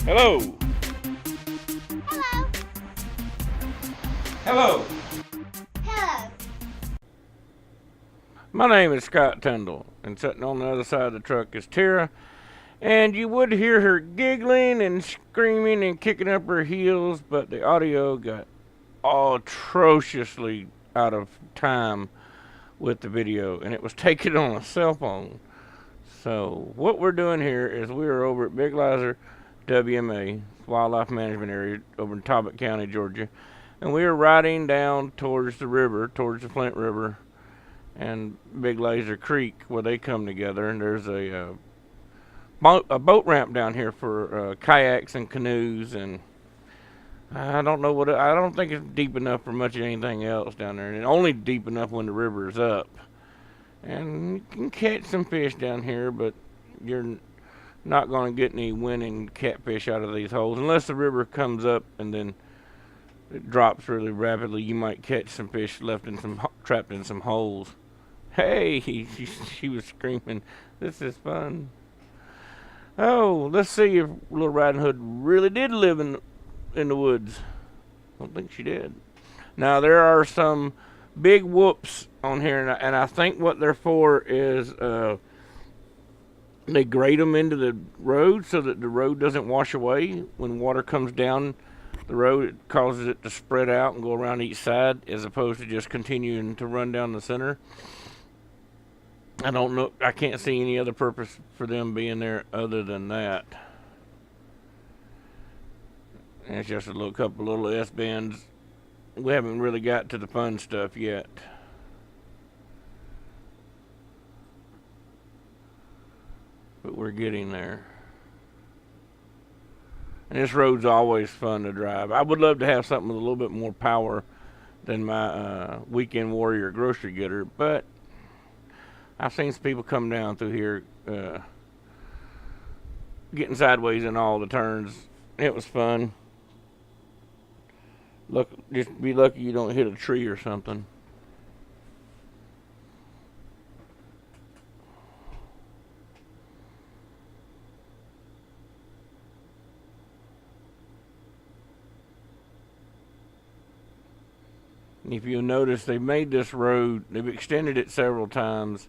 Hello. Hello. Hello. Hello. My name is Scott Tyndall, and sitting on the other side of the truck is Tara. And you would hear her giggling and screaming and kicking up her heels, but the audio got atrociously out of time with the video, and it was taken on a cell phone. So what we're doing here is we are over at Big Laser WMA, Wildlife Management Area, over in Talbot County, Georgia, and we are riding down towards the river, towards the Flint River, and Big Laser Creek, where they come together. And there's a boat ramp down here for kayaks and canoes, and I don't know what I don't think it's deep enough for much of anything else down there, and only deep enough when the river is up. And you can catch some fish down here, but you're not going to get any winning catfish out of these holes unless the river comes up and then it drops really rapidly. You might catch some fish trapped in some holes. Hey, she was screaming, "This is fun." Oh, let's see if Little Riding Hood really did live in the woods. Don't think she did. Now, there are some big whoops on here, and I think what they're for is they grade them into the road so that the road doesn't wash away. When water comes down the road, it causes it to spread out and go around each side as opposed to just continuing to run down the center. I don't know. I can't see any other purpose for them being there other than that. And it's just a couple little S-bends. We haven't really got to the fun stuff yet. But we're getting there. And this road's always fun to drive. I would love to have something with a little bit more power than my Weekend Warrior grocery getter, but I've seen some people come down through here getting sideways in all the turns. It was fun. Look, just be lucky you don't hit a tree or something. If you'll notice, they've made this road, they've extended it several times,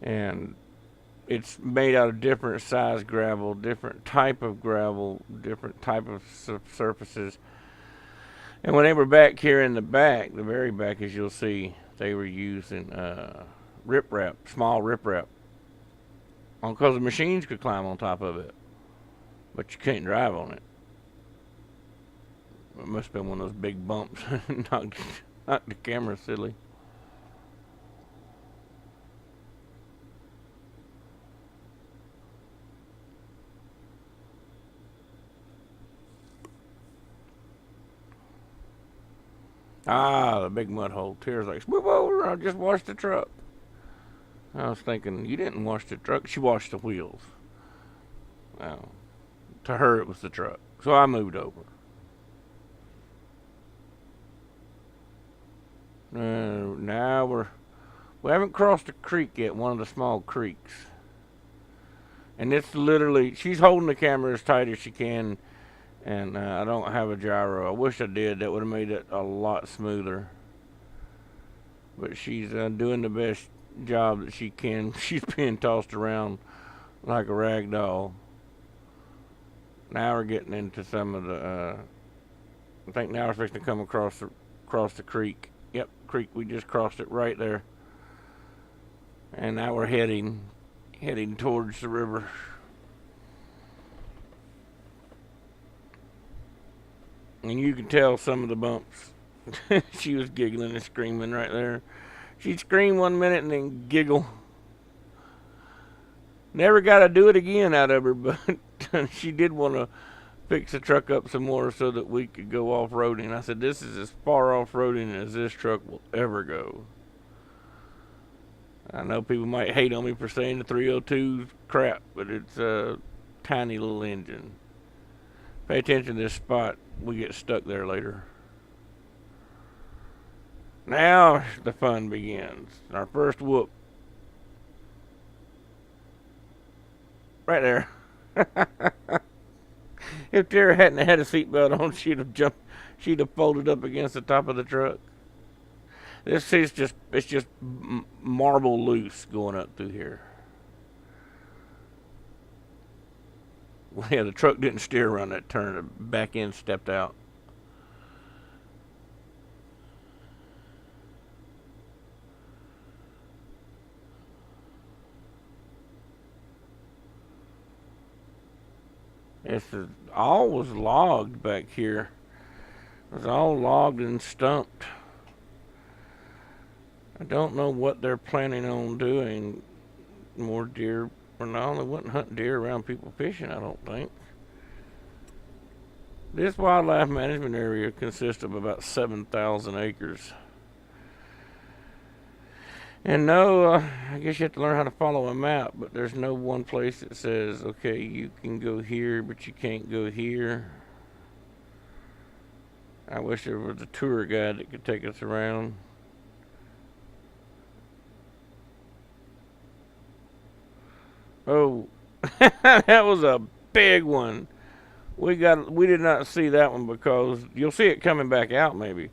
and it's made out of different size gravel, different type of surfaces. And when they were back here in the back, the very back, as you'll see, they were using riprap, small riprap, because the machines could climb on top of it, but you can't drive on it. It must have been one of those big bumps. knocked the camera silly. Ah, the big mud hole. Tara's like, "Move over, I just washed the truck." I was thinking, you didn't wash the truck. She washed the wheels. Well, to her, it was the truck. So I moved over. Now we haven't crossed a creek yet, one of the small creeks. And it's literally, she's holding the camera as tight as she can, and I don't have a gyro. I wish I did. That would have made it a lot smoother. But she's doing the best job that she can. She's being tossed around like a rag doll. Now we're getting into some of the, I think now we're fixing to come across the creek. Yep, creek, we just crossed it right there. And now we're heading towards the river. And you can tell some of the bumps. She was giggling and screaming right there. She'd scream 1 minute and then giggle. Never got to do it again out of her, but she did want to fix the truck up some more so that we could go off-roading. I said, this is as far off-roading as this truck will ever go. I know people might hate on me for saying the 302's crap, but it's a tiny little engine. Pay attention to this spot. We get stuck there later. Now the fun begins. Our first whoop. Right there. If Tara hadn't had a seatbelt on, she'd have jumped. She'd have folded up against the top of the truck. This is just, it's just marble loose going up through here. Well, yeah, the truck didn't steer around that turn. The back end stepped out. All was logged back here. It was all logged and stumped. I don't know what they're planning on doing. More deer. Well, no, they wouldn't hunt deer around people fishing, I don't think. This wildlife management area consists of about 7,000 acres. And no, I guess you have to learn how to follow a map, but there's no one place that says, okay, you can go here, but you can't go here. I wish there was a tour guide that could take us around. Oh, that was a big one. We did not see that one because you'll see it coming back out maybe.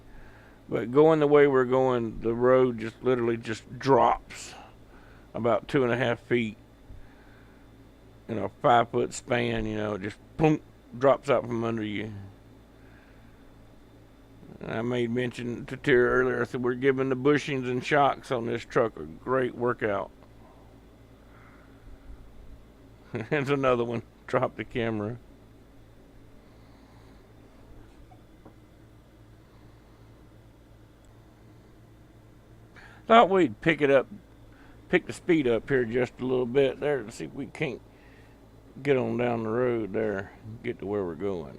But going the way we're going, the road just literally just drops about 2.5 feet in a 5-foot span, just boom, drops out from under you. And I made mention to Tara earlier, I said we're giving the bushings and shocks on this truck a great workout. Here's another one. Drop the camera. Thought we'd pick the speed up here just a little bit there to see if we can't get on down the road there and get to where we're going.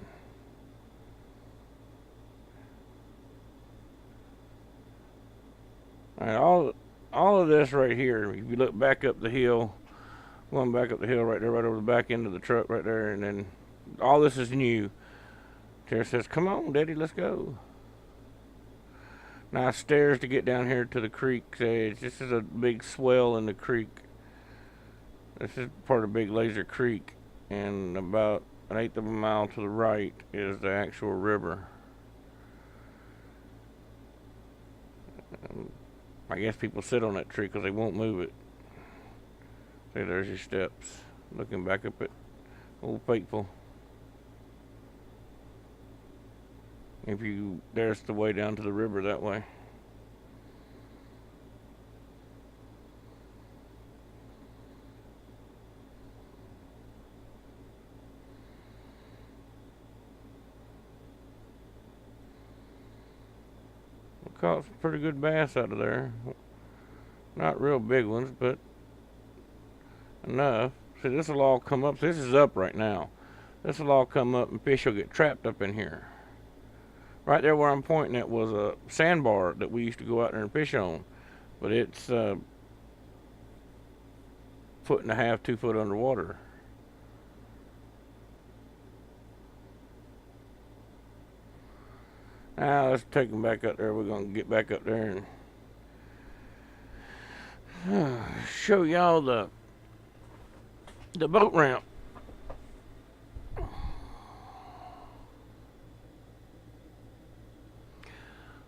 All of this right here, if you look back up the hill, going back up the hill right there, right over the back end of the truck right there, and then all this is new. Tara says, come on, Daddy, let's go. Nice stairs to get down here to the creek's edge. This is a big swell in the creek. This is part of Big Laser Creek, and about 1/8 of a mile to the right is the actual river. I guess people sit on that tree because they won't move it. See, there's your steps. Looking back up at Old Faithful. There's the way down to the river that way. We caught some pretty good bass out of there. Not real big ones, but enough. See, this will all come up. This is up right now. This will all come up and fish will get trapped up in here. Right there where I'm pointing at was a sandbar that we used to go out there and fish on. But it's 1.5 foot, 2 foot underwater. Now let's take them back up there. We're going to get back up there and show y'all the boat ramp.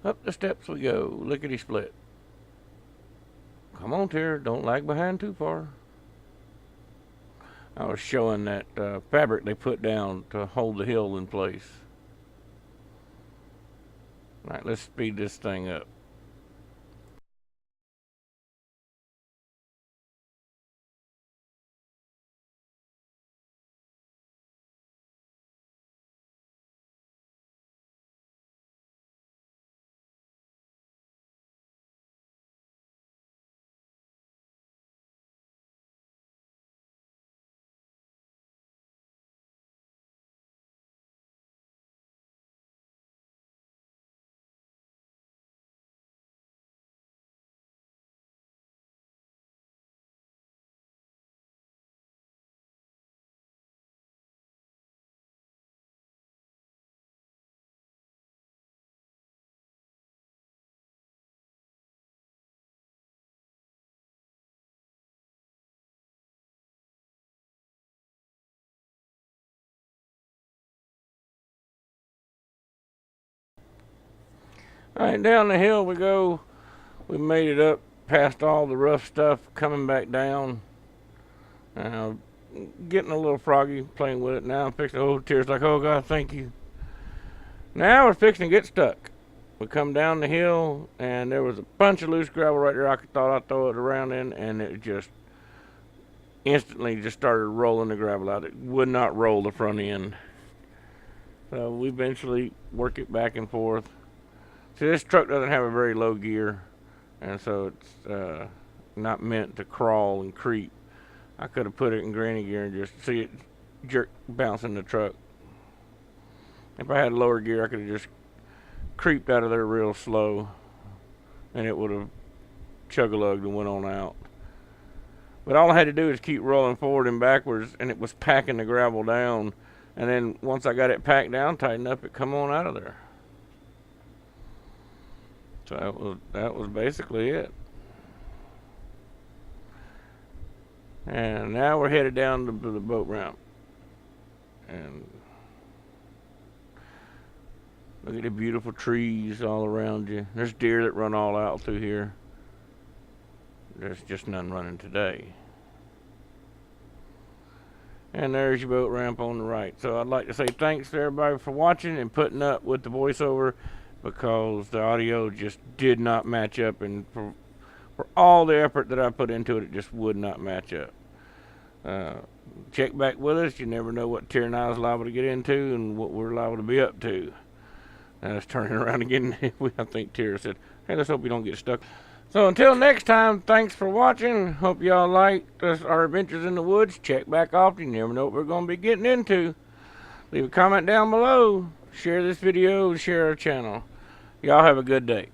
Up the steps we go, lickety split. Come on, Tara, don't lag behind too far. I was showing that fabric they put down to hold the hill in place. Alright, let's speed this thing up. Alright, down the hill we go. We made it up past all the rough stuff, coming back down. Getting a little froggy playing with it now. I'm fixing to hold tears like, oh God, thank you. Now we're fixing to get stuck. We come down the hill and there was a bunch of loose gravel right there. I thought I'd throw it around in, and it just instantly just started rolling the gravel out. It would not roll the front end. So we eventually work it back and forth. See, this truck doesn't have a very low gear, and so it's not meant to crawl and creep. I could have put it in granny gear and just see it jerk, bouncing the truck. If I had lower gear, I could have just creeped out of there real slow, and it would have chug-a-lugged and went on out. But all I had to do is keep rolling forward and backwards, and it was packing the gravel down. And then once I got it packed down, tightened up, it come on out of there. So that was basically it. And now we're headed down to the boat ramp. And look at the beautiful trees all around you. There's deer that run all out through here. There's just none running today. And there's your boat ramp on the right. So I'd like to say thanks to everybody for watching and putting up with the voiceover, because the audio just did not match up, and for all the effort that I put into it, it just would not match up. Check back with us. You never know what Tara and I is liable to get into and what we're liable to be up to. Now it's turning around again. I think Tara said, hey, let's hope we don't get stuck. So until next time, thanks for watching. Hope y'all liked our adventures in the woods. Check back often. You never know what we're going to be getting into. Leave a comment down below. Share this video. Share our channel. Y'all have a good day.